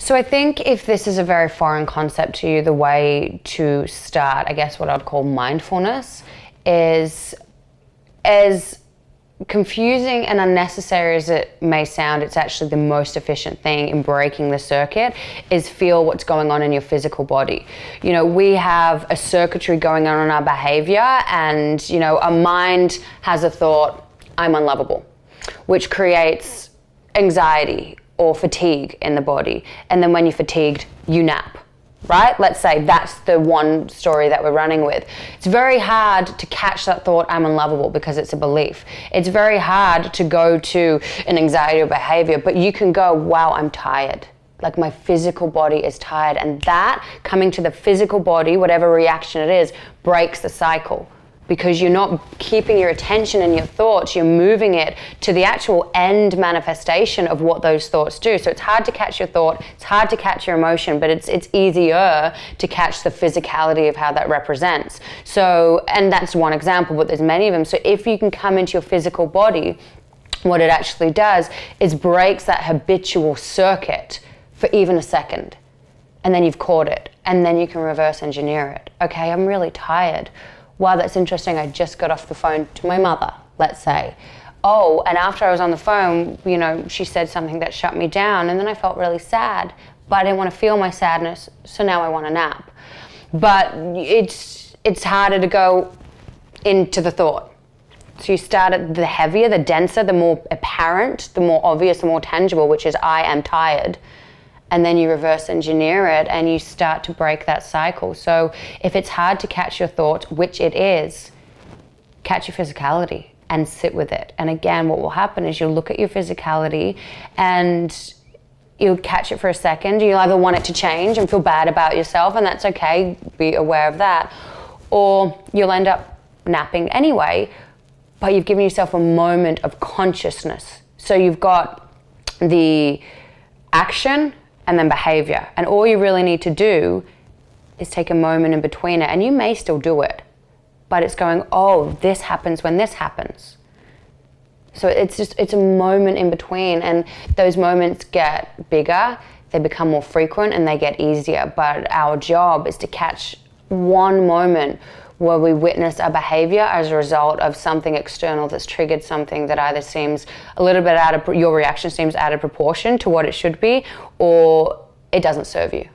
So I think if this is a very foreign concept to you, the way to start, I guess what I'd call mindfulness, is as confusing and unnecessary as it may sound, it's actually the most efficient thing in breaking the circuit, is feel what's going on in your physical body. You know, we have a circuitry going on in our behavior, and, you know, our mind has a thought, I'm unlovable, which creates anxiety or fatigue in the body. And then when you're fatigued, you nap. Right? Let's say that's the one story that we're running with. It's very hard to catch that thought, I'm unlovable, because it's a belief. It's very hard to go to an anxiety or behavior, but you can go, wow, I'm tired. Like my physical body is tired. And that coming to the physical body, whatever reaction it is, breaks the cycle. Because you're not keeping your attention and your thoughts, you're moving it to the actual end manifestation of what those thoughts do. So it's hard to catch your thought, it's hard to catch your emotion, but it's easier to catch the physicality of how that represents. So, and that's one example, but there's many of them. So if you can come into your physical body, what it actually does is breaks that habitual circuit for even a second. And then you've caught it, and then you can reverse engineer it. Okay, I'm really tired. Wow, that's interesting. I just got off the phone to my mother, let's say. Oh, and after I was on the phone, you know, she said something that shut me down, and then I felt really sad, but I didn't want to feel my sadness, so now I want a nap. But it's harder to go into the thought. So you start at the heavier, the denser, the more apparent, the more obvious, the more tangible, which is I am tired. And then you reverse engineer it and you start to break that cycle. So if it's hard to catch your thoughts, which it is, catch your physicality and sit with it. And again, what will happen is you'll look at your physicality and you'll catch it for a second. You'll either want it to change and feel bad about yourself, and that's okay, be aware of that. Or you'll end up napping anyway, but you've given yourself a moment of consciousness. So you've got the action and then behavior. And all you really need to do is take a moment in between it. And you may still do it, but it's going, oh, this happens when this happens. So it's a moment in between, and those moments get bigger, they become more frequent, and they get easier. But our job is to catch one moment where we witness a behavior as a result of something external that's triggered something that either seems a little bit your reaction seems out of proportion to what it should be, or it doesn't serve you.